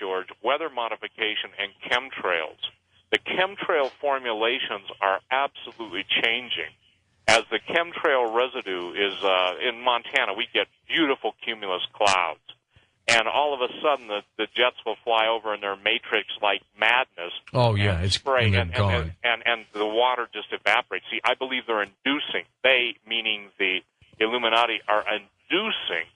George, weather modification and chemtrails. The chemtrail formulations are absolutely changing. As the chemtrail residue is in Montana, we get beautiful cumulus clouds. And all of a sudden, the jets will fly over in their matrix-like madness. Oh, yeah, it's spraying, gone. And the water just evaporates. See, I believe they're inducing, they, meaning the Illuminati, are inducing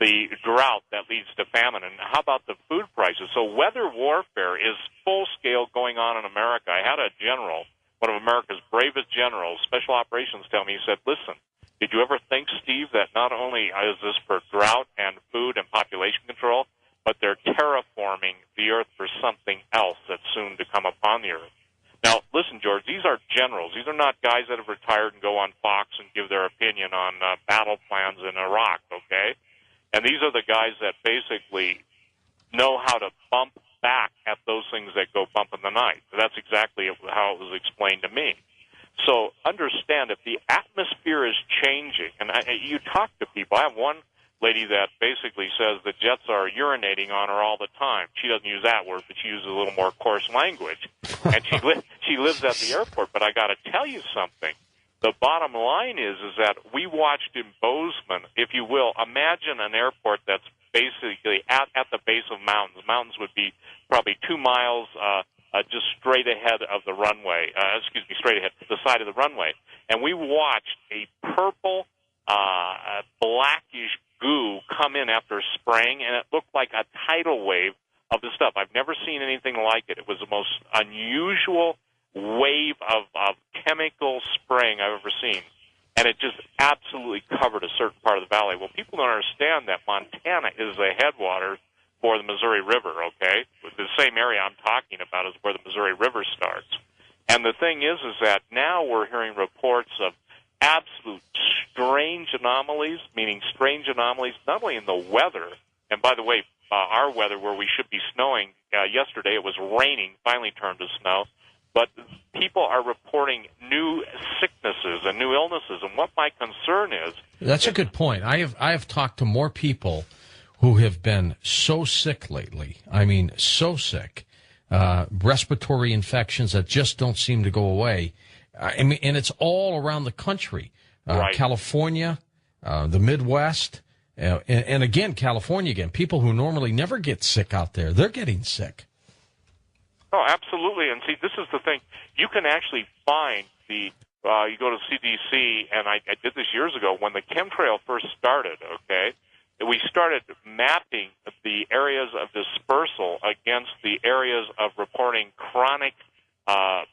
the drought that leads to famine. And how about the food prices? So weather warfare is full-scale going on in America. I had a general, one of America's bravest generals, special operations, tell me, he said, listen, did you ever think, Steve, that not only is this for drought and food and population control, but they're terraforming the earth for something else that's soon to come upon the earth? Now, listen, George, these are generals. These are not guys that have retired and go on Fox and give their opinion on battle plans in Iraq, okay? And these are the guys that basically know how to bump back at those things that go bump in the night. That's exactly how it was explained to me. So understand, if the atmosphere is changing, and you talk to people. I have one lady that basically says the jets are urinating on her all the time. She doesn't use that word, but she uses a little more coarse language. And she lives at the airport. But I got to tell you something. The bottom line is that we watched in Bozeman, if you will, imagine an airport that's basically at the base of mountains. Mountains would be probably 2 miles just straight ahead of the runway, straight ahead, the side of the runway. And we watched a purple, blackish goo come in after spraying, and it looked like a tidal wave of the stuff. I've never seen anything like it. It was the most unusual wave of chemical spraying I've ever seen. And it just absolutely covered a certain part of the valley. Well, people don't understand that Montana is the headwaters for the Missouri River, okay? The same area I'm talking about is where the Missouri River starts. And the thing is that now we're hearing reports of absolute strange anomalies, meaning strange anomalies not only in the weather, and by the way, our weather where we should be snowing, yesterday it was raining, finally turned to snow, but people are reporting new sicknesses and new illnesses. And what my concern is... That's a good point. I have talked to more people who have been so sick lately. I mean, so sick. Respiratory infections that just don't seem to go away. I mean, and it's all around the country. Right. California, the Midwest, and again, California again. People who normally never get sick out there, they're getting sick. Oh, absolutely. And see, this is the thing. You can actually find you go to CDC, and I did this years ago when the chemtrail first started, okay? We started mapping the areas of dispersal against the areas of reporting chronic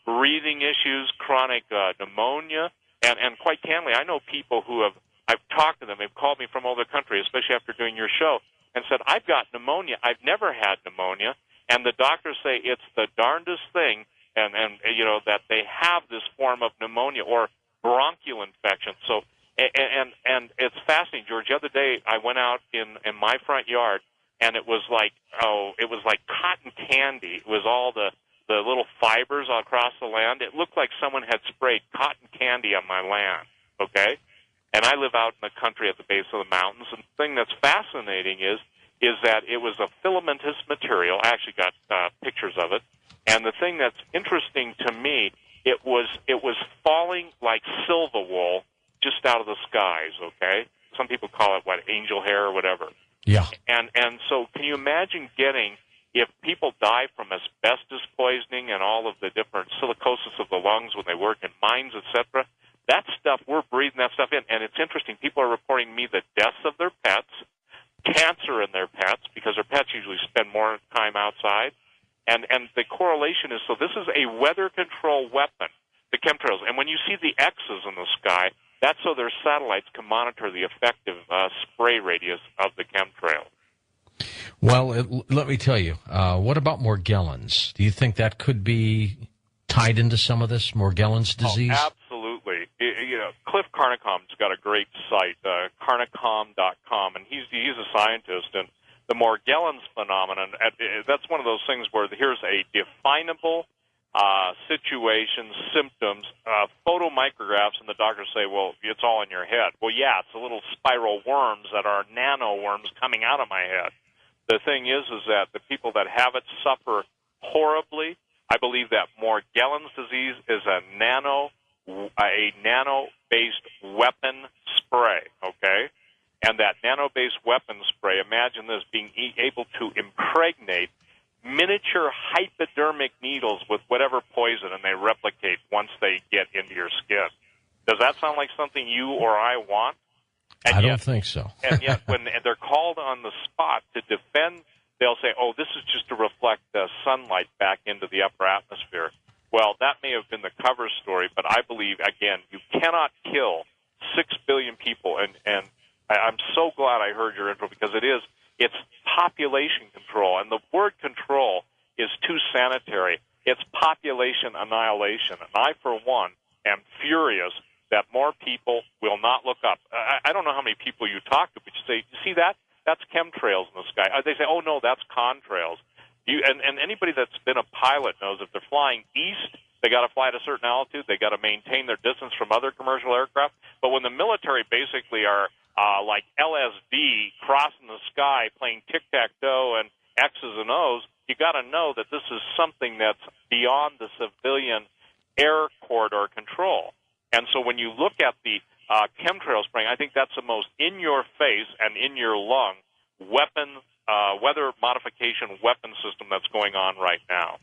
breathing issues, chronic pneumonia, and quite candidly, I know people who I've talked to them, they've called me from all over the country, especially after doing your show, and said, I've got pneumonia. I've never had pneumonia. And the doctors say it's the darndest thing, and you know, that they have this form of pneumonia or bronchial infection. So, and it's fascinating, George. The other day, I went out in my front yard, and it was like cotton candy. It was all the little fibers all across the land. It looked like someone had sprayed cotton candy on my land. Okay, and I live out in the country at the base of the mountains. And the thing that's fascinating is that it was a filamentous material. I actually got pictures of it. And the thing that's interesting to me, it was falling like silver wool just out of the skies, okay? Some people call it, angel hair or whatever. Yeah. And so can you imagine if people die from asbestos poisoning and all of the different silicosis of the lungs when they work in mines, etc., that stuff, we're breathing that stuff in. And it's interesting. People are reporting to me the deaths of their pets, cancer in their pets, because their pets usually spend more time outside. And the correlation is, so this is a weather control weapon, the chemtrails. And when you see the X's in the sky, that's so their satellites can monitor the effective spray radius of the chemtrail. Well, let me tell you, what about Morgellons? Do you think that could be tied into some of this, Morgellons disease? Oh, absolutely. Cliff Carnicom's got a great site, carnicom.com, and he's a scientist, and the Morgellons phenomenon, that's one of those things where here's a definable situation, symptoms, photomicrographs, and the doctors say, well, it's all in your head. Well, yeah, it's the little spiral worms that are nano worms coming out of my head. The thing is that the people that have it suffer horribly. I believe that Morgellons disease is a nano-based weapon spray, okay? And that nano-based weapon spray, imagine this, being able to impregnate miniature hypodermic needles with whatever poison, and they replicate once they get into your skin. Does that sound like something you or I want? And I don't think so. And yet, when they're called on the spot to defend, they'll say, oh, this is just to reflect the sunlight back into the upper atmosphere. Well, that may have been the cover story, but I believe, again, you cannot kill 6 billion people. And I'm so glad I heard your intro, because it's population control. And the word control is too sanitary. It's population annihilation. And I, for one, am furious that more people will not look up. I don't know how many people you talk to, but you say, you see that? That's chemtrails in the sky. They say, oh, no, that's contrails. And anybody that's been a pilot knows if they're flying east, they got to fly at a certain altitude. They got to maintain their distance from other commercial aircraft. But when the military basically are like LSD crossing the sky, playing tic-tac-toe and X's and O's, you got to know that this is something that's beyond the civilian air corridor control. And so when you look at the chemtrail spraying, I think that's the most in-your-face and in-your-lung weather modification weapon system that's going on right now.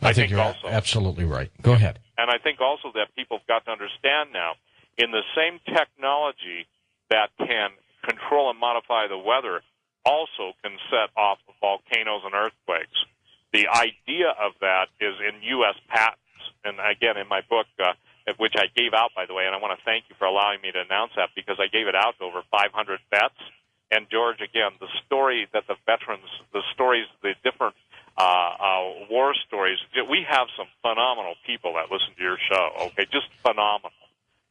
I think you're also absolutely right. Go ahead. And I think also that people have got to understand now, in the same technology that can control and modify the weather, also can set off volcanoes and earthquakes. The idea of that is in U.S. patents. And again, in my book, which I gave out, by the way, and I want to thank you for allowing me to announce that, because I gave it out to over 500 vets. And, George, again, the story that the veterans, the stories, the different war stories, we have some phenomenal people that listen to your show, okay, just phenomenal.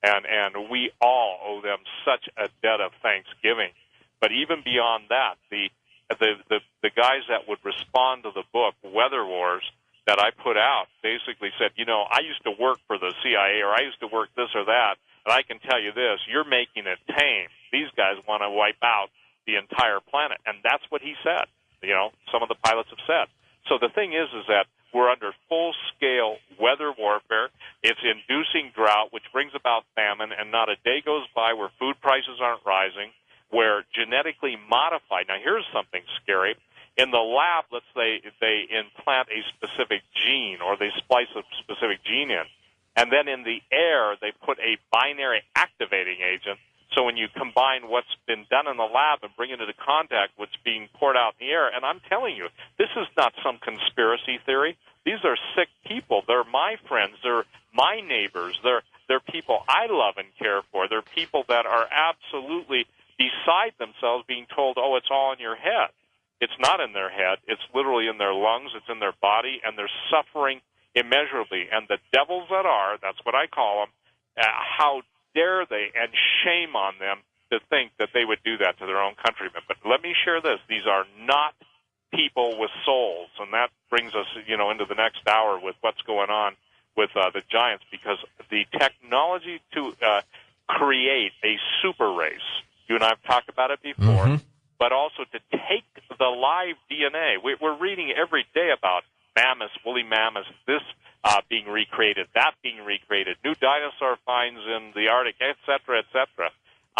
And we all owe them such a debt of thanksgiving. But even beyond that, the guys that would respond to the book, Weather Wars, that I put out, basically said, you know, I used to work for the CIA, or I used to work this or that, and I can tell you this, you're making it tame. These guys want to wipe out the entire planet. And that's what he said. You know, some of the pilots have said. So the thing is that we're under full-scale weather warfare. It's inducing drought, which brings about famine, and not a day goes by where food prices aren't rising, where genetically modified. Now, here's something scary. In the lab, let's say they implant a specific gene, or they splice a specific gene in, and then in the air they put a binary activating agent. So when you combine what's been done in the lab and bring it into contact with what's being poured out in the air, and I'm telling you, this is not some conspiracy theory. These are sick people. They're my friends. They're my neighbors. They're people I love and care for. They're people that are absolutely beside themselves, being told, oh, it's all in your head. It's not in their head. It's literally in their lungs. It's in their body, and they're suffering immeasurably. And the devils that are, that's what I call them, how dare they, and shame on them to think that they would do that to their own countrymen. But let me share this. These are not people with souls, and that brings us, you know, into the next hour with what's going on with the giants, because the technology to create a super race, you and I have talked about it before, but also to take the live DNA. We're reading every day about mammoths, woolly mammoths, this being recreated, that being recreated, new dinosaur finds in the Arctic, et cetera, et cetera.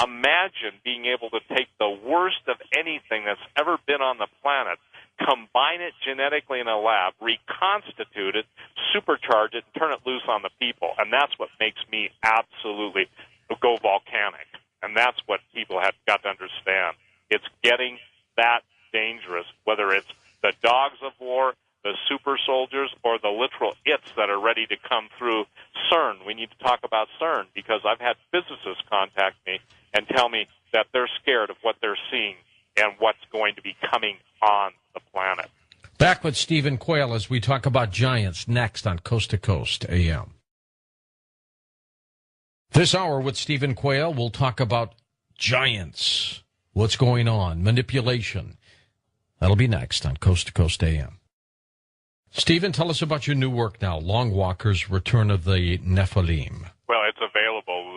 Imagine being able to take the worst of anything that's ever been on the planet, combine it genetically in a lab, reconstitute it, supercharge it, and turn it loose on the people. And that's what makes me absolutely go volcanic. And that's what people have got to understand. It's getting that dangerous, whether it's the dogs of war, the super soldiers, or the literal its that are ready to come through CERN. We need to talk about CERN, because I've had physicists contact me and tell me that they're scared of what they're seeing and what's going to be coming on the planet. Back with Stephen Quayle as we talk about giants next on Coast to Coast AM. This hour with Stephen Quayle, we'll talk about giants, what's going on, manipulation. That'll be next on Coast to Coast AM. Stephen, tell us about your new work now, Long Walkers, Return of the Nephilim. Well, it's available